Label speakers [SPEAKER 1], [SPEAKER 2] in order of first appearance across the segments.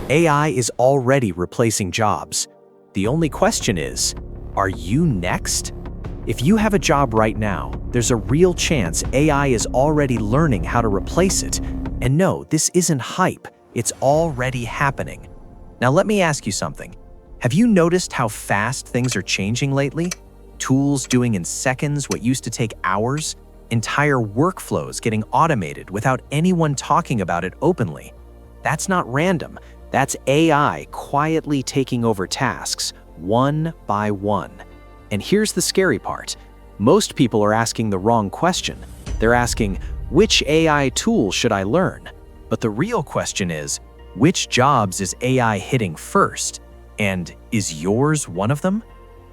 [SPEAKER 1] AI is already replacing jobs. The only question is, are you next? If you have a job right now, there's a real chance AI is already learning how to replace it. And no, this isn't hype, it's already happening. Now let me ask you something. Have you noticed how fast things are changing lately? Tools doing in seconds what used to take hours? Entire workflows getting automated without anyone talking about it openly. That's not random. That's AI quietly taking over tasks, one by one. And here's the scary part. Most people are asking the wrong question. They're asking, which AI tool should I learn? But the real question is, which jobs is AI hitting first? And is yours one of them?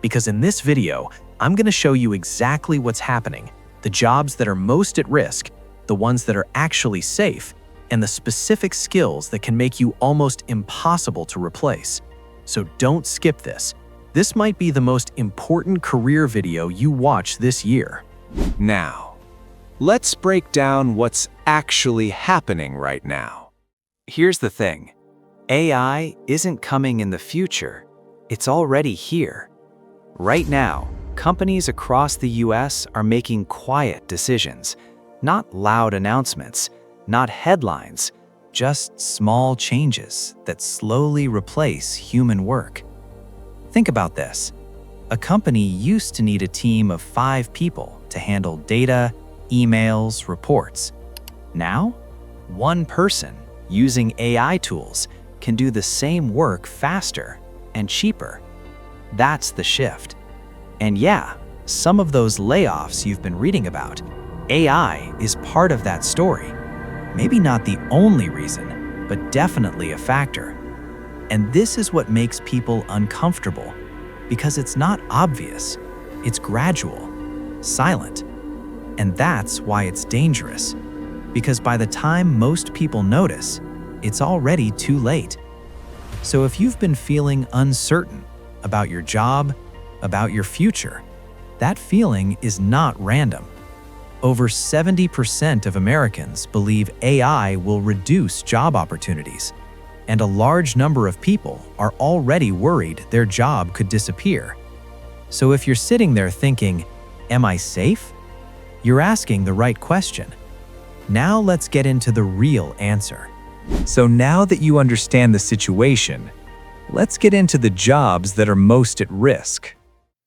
[SPEAKER 1] Because in this video, I'm going to show you exactly what's happening, the jobs that are most at risk, the ones that are actually safe, and the specific skills that can make you almost impossible to replace. So don't skip this. This might be the most important career video you watch this year.
[SPEAKER 2] Now, let's break down what's actually happening right now. Here's the thing. AI isn't coming in the future. It's already here. Right now, companies across the US are making quiet decisions, not loud announcements, not headlines, just small changes that slowly replace human work. Think about this. A company used to need a team of 5 people to handle data, emails, reports. Now, one person using AI tools can do the same work faster and cheaper. That's the shift. And yeah, some of those layoffs you've been reading about, AI is part of that story. Maybe not the only reason, but definitely a factor. And this is what makes people uncomfortable, because it's not obvious, it's gradual, silent. And that's why it's dangerous, because by the time most people notice, it's already too late. So if you've been feeling uncertain about your job, about your future, that feeling is not random. Over 70% of Americans believe AI will reduce job opportunities, and a large number of people are already worried their job could disappear. So if you're sitting there thinking, am I safe? You're asking the right question. Now let's get into the real answer.
[SPEAKER 3] So now that you understand the situation, let's get into the jobs that are most at risk.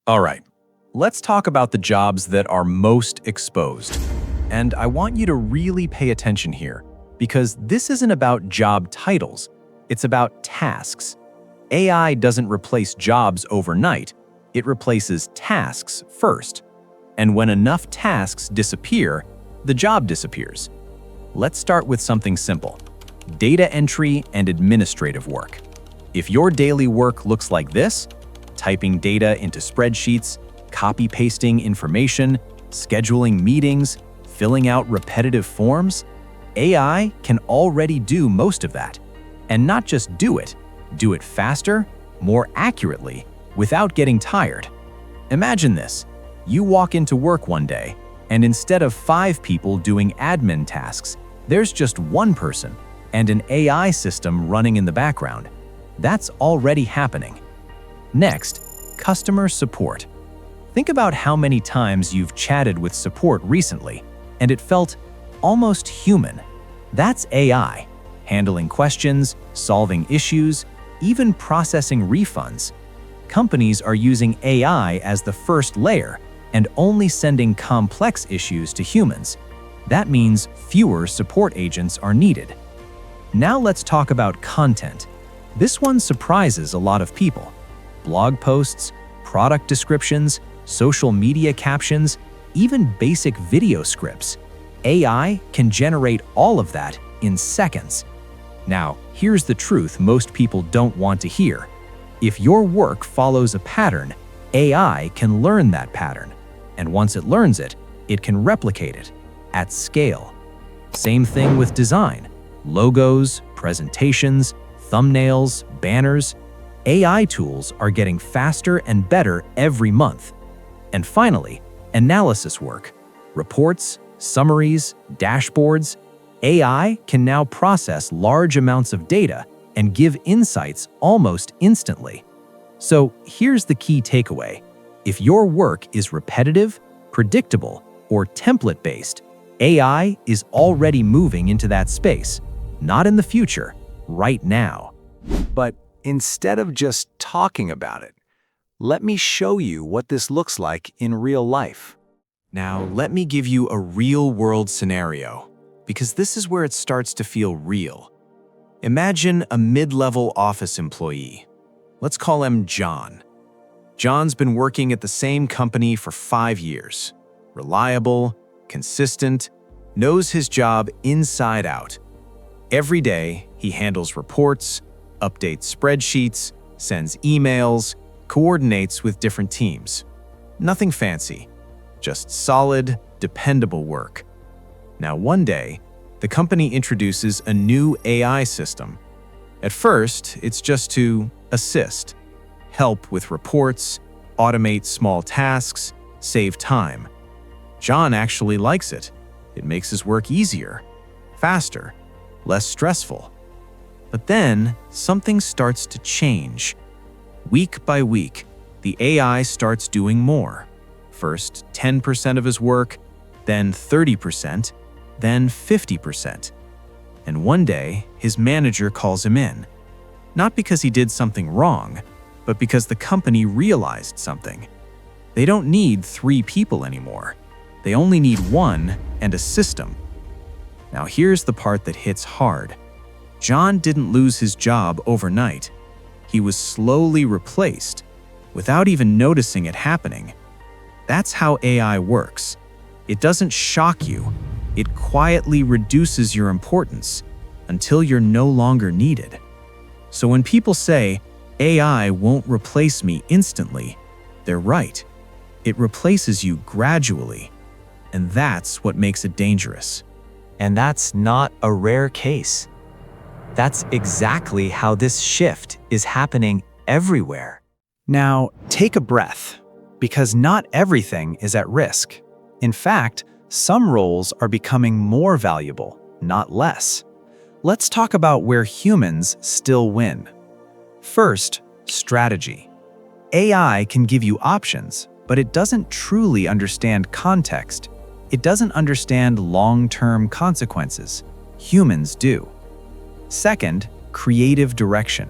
[SPEAKER 1] All right, let's talk about the jobs that are most exposed. And I want you to really pay attention here, because this isn't about job titles, it's about tasks. AI doesn't replace jobs overnight, it replaces tasks first. And when enough tasks disappear, the job disappears. Let's start with something simple. Data entry and administrative work. If your daily work looks like this, typing data into spreadsheets, copy-pasting information, scheduling meetings, filling out repetitive forms, AI can already do most of that. And not just do it faster, more accurately, without getting tired. Imagine this. You walk into work one day, and instead of 5 people doing admin tasks, there's just one person and an AI system running in the background. That's already happening. Next, customer support. Think about how many times you've chatted with support recently, and it felt almost human. That's AI, handling questions, solving issues, even processing refunds. Companies are using AI as the first layer and only sending complex issues to humans. That means fewer support agents are needed. Now let's talk about content. This one surprises a lot of people. Blog posts, product descriptions, social media captions, even basic video scripts. AI can generate all of that in seconds. Now, here's the truth most people don't want to hear. If your work follows a pattern, AI can learn that pattern. And once it learns it, it can replicate it at scale. Same thing with design. Logos, presentations, thumbnails, banners. AI tools are getting faster and better every month. And finally, analysis work. Reports, summaries, dashboards. AI can now process large amounts of data and give insights almost instantly. So here's the key takeaway. If your work is repetitive, predictable, or template-based, AI is already moving into that space, not in the future, right now.
[SPEAKER 2] But instead of just talking about it, let me show you what this looks like in real life.
[SPEAKER 1] Now, let me give you a real-world scenario, because this is where it starts to feel real. Imagine a mid-level office employee. Let's call him John. John's been working at the same company for 5 years. Reliable, consistent, knows his job inside out. Every day, he handles reports, updates spreadsheets, sends emails, coordinates with different teams. Nothing fancy, just solid, dependable work. Now, one day, the company introduces a new AI system. At first, it's just to assist, help with reports, automate small tasks, save time. John actually likes it. It makes his work easier, faster, less stressful. But then, something starts to change. Week by week, the AI starts doing more. First 10% of his work, then 30%, then 50%. And one day, his manager calls him in. Not because he did something wrong, but because the company realized something. They don't need 3 people anymore. They only need 1 and a system. Now here's the part that hits hard. John didn't lose his job overnight. He was slowly replaced, without even noticing it happening. That's how AI works. It doesn't shock you. It quietly reduces your importance until you're no longer needed. So when people say, AI won't replace me instantly, they're right. It replaces you gradually. And that's what makes it dangerous.
[SPEAKER 3] And that's not a rare case. That's exactly how this shift is happening everywhere.
[SPEAKER 2] Now, take a breath, because not everything is at risk. In fact, some roles are becoming more valuable, not less. Let's talk about where humans still win. First, strategy. AI can give you options, but it doesn't truly understand context. It doesn't understand long-term consequences. Humans do. Second, creative direction.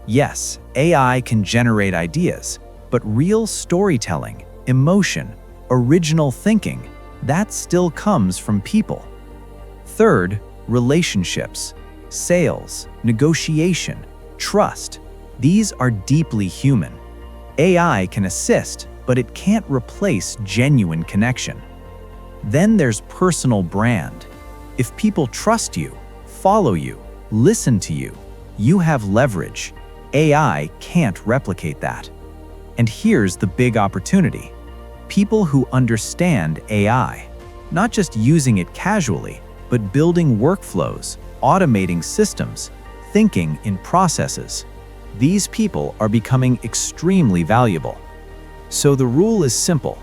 [SPEAKER 2] Yes, AI can generate ideas, but real storytelling, emotion, original thinking, that still comes from people. Third, relationships, sales, negotiation, trust. These are deeply human. AI can assist, but it can't replace genuine connection. Then there's personal brand. If people trust you, follow you, listen to you, you have leverage. AI can't replicate that. And here's the big opportunity. People who understand AI, not just using it casually, but building workflows, automating systems, thinking in processes. These people are becoming extremely valuable. So the rule is simple.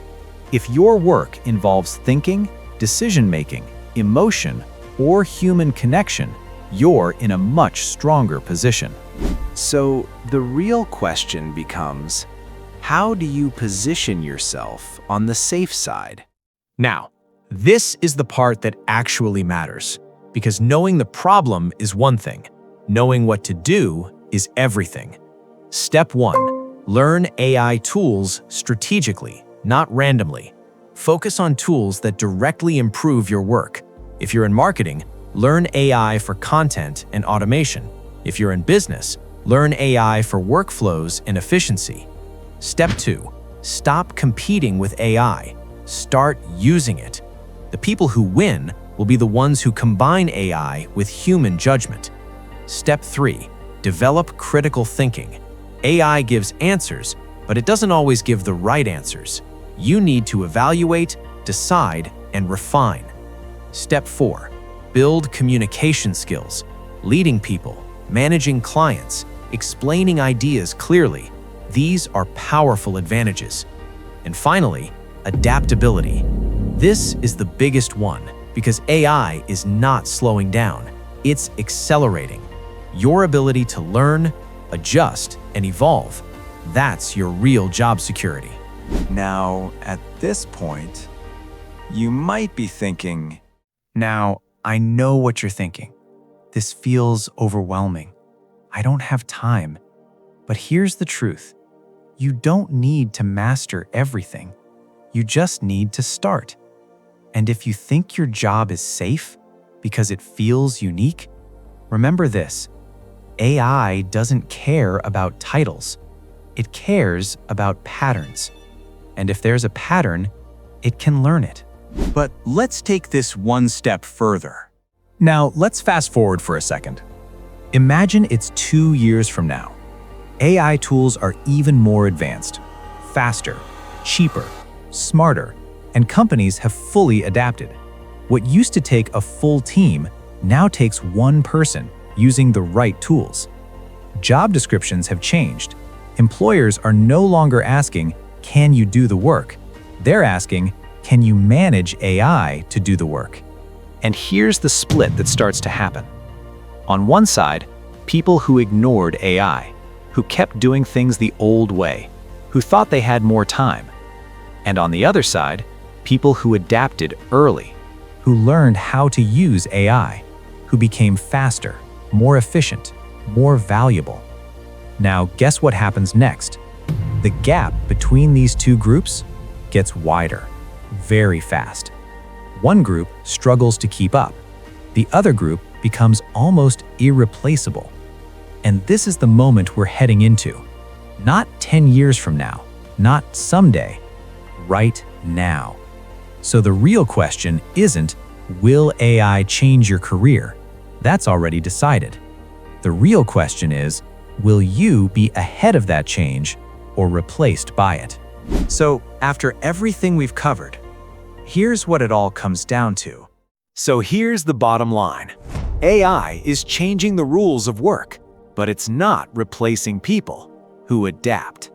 [SPEAKER 2] If your work involves thinking, decision-making, emotion, or human connection, you're in a much stronger position. So the real question becomes, how do you position yourself on the safe side?
[SPEAKER 1] Now, this is the part that actually matters, because knowing the problem is one thing. Knowing what to do is everything. Step 1, learn AI tools strategically, not randomly. Focus on tools that directly improve your work. If you're in marketing, learn AI for content and automation. If you're in business, learn AI for workflows and efficiency. Step 2, stop competing with AI. Start using it. The people who win will be the ones who combine AI with human judgment. Step 3, develop critical thinking. AI gives answers, but it doesn't always give the right answers. You need to evaluate, decide, and refine. Step 4, build communication skills, leading people, managing clients, explaining ideas clearly. These are powerful advantages. And finally, adaptability. This is the biggest one because AI is not slowing down, it's accelerating. Your ability to learn, adjust, and evolve. That's your real job security.
[SPEAKER 3] Now, at this point, you might be thinking,
[SPEAKER 1] Now, I know what you're thinking. This feels overwhelming. I don't have time. But here's the truth. You don't need to master everything. You just need to start. And if you think your job is safe because it feels unique, remember this: AI doesn't care about titles. It cares about patterns. And if there's a pattern, it can learn it.
[SPEAKER 3] but let's take this one step further.
[SPEAKER 1] Now, let's fast forward for a second. Imagine it's 2 years from now. AI tools are even more advanced, faster, cheaper, smarter, and companies have fully adapted. What used to take a full team now takes one person using the right tools. Job descriptions have changed. Employers are no longer asking, "Can you do the work?" They're asking, "Can you manage AI to do the work?"
[SPEAKER 2] And here's the split that starts to happen. On one side, people who ignored AI, who kept doing things the old way, who thought they had more time. And on the other side, people who adapted early,
[SPEAKER 1] who learned how to use AI, who became faster, more efficient, more valuable. Now, guess what happens next? The gap between these two groups gets wider, very fast. One group struggles to keep up. The other group becomes almost irreplaceable. And this is the moment we're heading into. Not 10 years from now, not someday, right now. So the real question isn't, will AI change your career? That's already decided. The real question is, will you be ahead of that change or replaced by it?
[SPEAKER 3] So, after everything we've covered, here's what it all comes down to.
[SPEAKER 2] So here's the bottom line. AI is changing the rules of work, but it's not replacing people who adapt.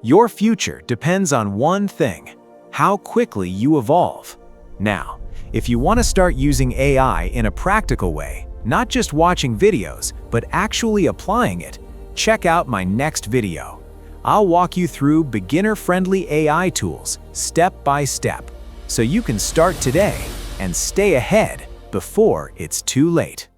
[SPEAKER 2] Your future depends on one thing: how quickly you evolve. Now, if you want to start using AI in a practical way, not just watching videos, but actually applying it, check out my next video. I'll walk you through beginner-friendly AI tools step by step, so you can start today and stay ahead before it's too late.